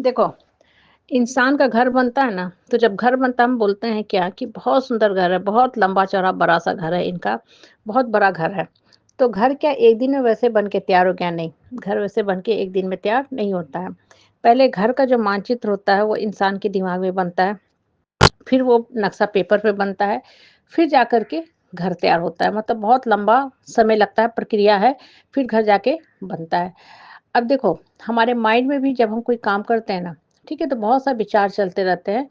देखो, इंसान का घर बनता है ना, तो जब घर बनता है हम बोलते हैं क्या कि बहुत सुंदर घर है, बहुत लंबा-चौड़ा बड़ा-सा घर है इनका, बहुत बड़ा घर है। तो घर क्या एक दिन में वैसे बन के तैयार हो गया? नहीं, घर वैसे बन के एक दिन में तैयार नहीं होता है। पहले घर का जो मानचित्र होता है वो इंसान के दिमाग में बनता है, फिर वो नक्शा पेपर पे बनता है, फिर जाकर के घर तैयार होता है। मतलब बहुत लंबा समय लगता है, प्रक्रिया है, फिर घर जाके बनता है। अब देखो, हमारे माइंड में भी जब हम कोई काम करते हैं ना, ठीक है? तो बहुत सा विचार चलते रहते हैं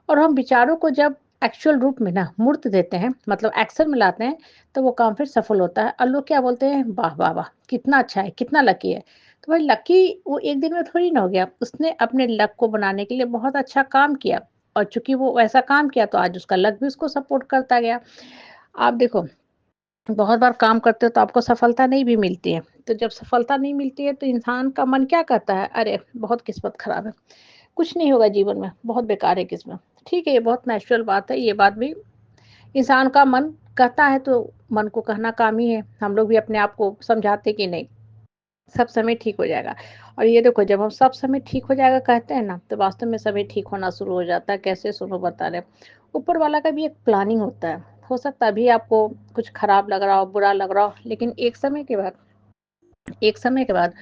और हम विचारों को जब एक्चुअल रूप में ना मूर्त देते हैं, मतलब एक्शन में लाते हैं, तो वो काम फिर सफल होता है और लोग क्या बोलते हैं, "वाह, वाह, वाह! कितना अच्छा है, कितना लकी है।" तो भाई लकी वो एक दिन में थोड़ी ना हो गया, उसने अपने लक को बनाने के लिए बहुत अच्छा काम किया और चूँकि वो वैसा काम किया तो आज उसका लक भी उसको सपोर्ट करता गया। आप देखो बहुत बार काम करते हो तो आपको सफलता नहीं भी मिलती है। तो जब सफलता नहीं मिलती है तो इंसान का मन क्या करता है? अरे! बहुत किस्मत खराब है, कुछ नहीं होगा जीवन में, बहुत बेकार है किस्मत। ठीक है, ये बहुत नेचुरल बात है, ये बात भी इंसान का मन कहता है तो मन को कहना काम ही है। हम लोग भी अपने आप को समझाते कि नहीं, सब समय ठीक हो जाएगा। और ये देखो जब हम सब समय ठीक हो जाएगा कहते हैं ना, तो वास्तव में समय ठीक होना शुरू हो जाता है। कैसे सुनो बता रहे हैं। ऊपर वाला का भी एक प्लानिंग होता है। हो सकता है अभी आपको कुछ खराब लग रहा हो, बुरा लग रहा हो, लेकिन एक समय के बाद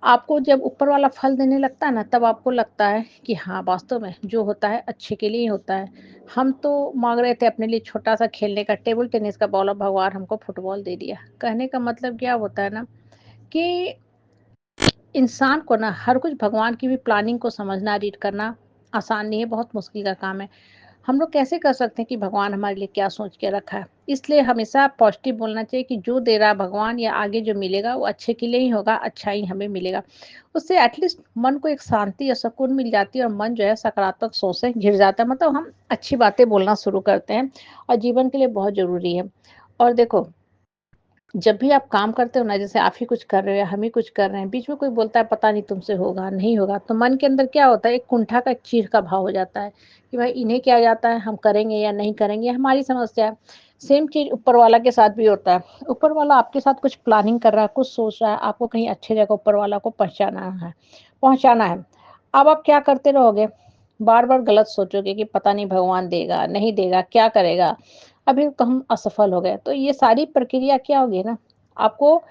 आपको जब ऊपर वाला फल देने लगता है ना, तब आपको लगता है कि हाँ, वास्तव में जो होता है अच्छे के लिए ही होता है। हम तो माँग रहे थे अपने लिए छोटा-सा खेलने का टेबल टेनिस का बॉल और भगवान हमको फुटबॉल दे दिया। कहने का मतलब क्या होता है ना कि इंसान को ना हर कुछ भगवान की भी प्लानिंग को समझना, रीड करना आसान नहीं है, बहुत मुश्किल का काम है। हम लोग कैसे कर सकते हैं कि भगवान हमारे लिए क्या सोच के रखा है? इसलिए हमेशा पॉजिटिव बोलना चाहिए कि जो दे रहा है भगवान या आगे जो मिलेगा वो अच्छे के लिए ही होगा, अच्छा ही हमें मिलेगा। उससे एटलीस्ट मन को एक शांति और सुकून मिल जाती है और मन जो है सकारात्मक सोच से घिर जाता है। मतलब हम अच्छी बातें बोलना शुरू करते हैं और जीवन के लिए बहुत ज़रूरी है। और देखो जब भी आप काम करते हो ना, जैसे आप ही कुछ कर रहे हो या हम ही कुछ कर रहे हैं, बीच में कोई बोलता है पता नहीं तुमसे होगा, नहीं होगा, तो मन के अंदर क्या होता है, एक कुंठा का, एक चीर का भाव हो जाता है कि भाई इन्हें क्या जाता है, हम करेंगे या नहीं करेंगे, ये हमारी समस्या है। सेम चीज़ ऊपर वाला के साथ भी होता है। ऊपर वाला आपके साथ कुछ प्लानिंग कर रहा है, कुछ सोच रहा है, आपको कहीं अच्छी जगह ऊपर वाला को पहुँचाना है। अब आप क्या करते रहोगे? बार-बार गलत सोचोगे कि पता नहीं भगवान देगा, नहीं देगा, क्या करेगा? अभी तो हम असफल हो गए। तो ये सारी प्रक्रिया क्या होगी ना, आपको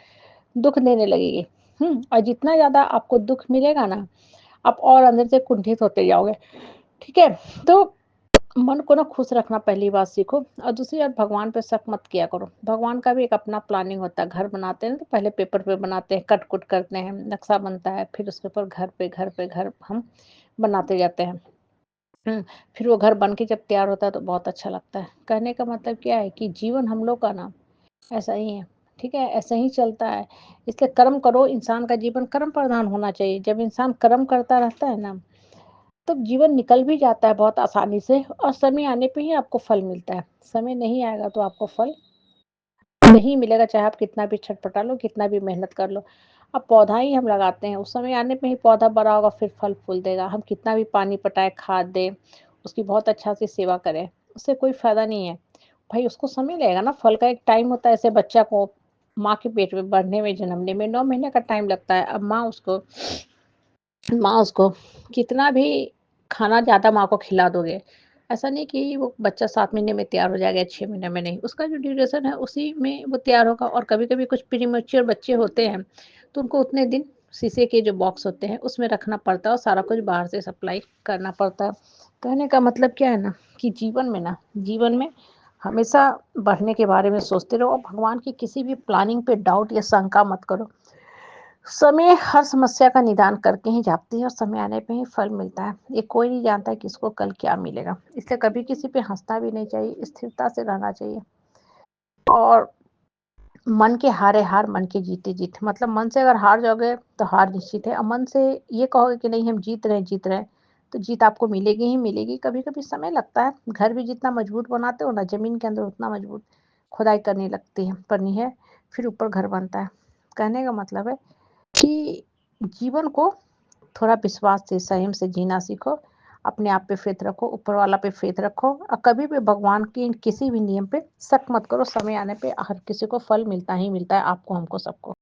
दुःख देने लगेगी। और जितना ज़्यादा आपको दुःख मिलेगा ना, आप और अंदर से कुंठित होते जाओगे, ठीक है? तो मन को ना खुश रखना पहली बात सीखो और दूसरी बात भगवान पे शक मत किया करो। भगवान का भी एक अपना प्लानिंग होता है। घर बनाते हैं ना तो पहले पेपर पे बनाते हैं, कट-कुट करते हैं, नक्शा बनता है, फिर उसके ऊपर घर हम बनाते जाते हैं। हुँ, फिर वो घर बन के जब तैयार होता है तो बहुत अच्छा लगता है। कहने का मतलब क्या है कि जीवन हम लोग का ना ऐसा ही है, ठीक है? ऐसे ही चलता है। इसलिए कर्म करो, इंसान का जीवन कर्म प्रधान होना चाहिए। जब इंसान कर्म करता रहता है ना, तो जीवन निकल भी जाता है बहुत आसानी से और समय आने पे ही आपको फल मिलता है। समय नहीं आएगा तो आपको फल नहीं मिलेगा, चाहे आप कितना भी छटपटा लो, कितना भी मेहनत कर लो। अब पौधा ही हम लगाते हैं, उस समय आने पे ही पौधा बड़ा होगा, फिर फल-फूल देगा। हम कितना भी पानी पटाएँ, खाद दें, उसकी बहुत अच्छा से सेवा करें, उससे कोई फ़ायदा नहीं है। भाई उसको समय लगेगा ना, फल का एक टाइम होता है, ऐसे बच्चा को माँ के पेट में बढ़ने में, जन्मने में 9 महीने का टाइम लगता है। अब माँ उसको कितना भी खाना ज़्यादा माँ को खिला दोगे, ऐसा नहीं कि वो बच्चा 7 महीने में तैयार हो जाएगा या 6 महीने में नहीं। उसका जो ड्यूरेशन है उसी में वो तैयार होगा और कभी-कभी कुछ प्रीमैच्योर बच्चे होते हैं, तो उनको उतने दिन शीशे के जो बॉक्स होते हैं उसमें रखना पड़ता है और सारा कुछ बाहर से सप्लाई करना पड़ता है। कहने का मतलब क्या है ना कि जीवन में हमेशा बढ़ने के बारे में सोचते रहो और भगवान की किसी भी प्लानिंग पे डाउट या शंका मत करो। समय हर समस्या का निदान करके ही जाती है और समय आने पे ही फल मिलता है। ये कोई नहीं जानता किसको कल क्या मिलेगा। इसलिए कभी किसी पे हँसना भी नहीं चाहिए, स्थिरता से रहना चाहिए और मन के हारे हार, मन के जीते जीत। मतलब मन से अगर हार जाओगे तो हार निश्चित है और मन से ये कहोगे कि नहीं हम जीत रहे हैं, तो जीत आपको मिलेगी ही मिलेगी। कभी-कभी समय लगता है। घर भी जितना मजबूत बनाते हो ना, ज़मीन के अंदर उतना मजबूत खुदाई करनी है, फिर ऊपर घर बनता है। कहने का मतलब है कि जीवन को थोड़ा विश्वास से, संयम से जीना सीखो। अपने आप पे फ़ेथ रखो, ऊपर वाला पे फ़ेथ रखो और कभी भी भगवान की किसी भी नियम पे शक मत करो। समय आने पे हर किसी को फल मिलता ही मिलता है, आपको, हमको, सबको।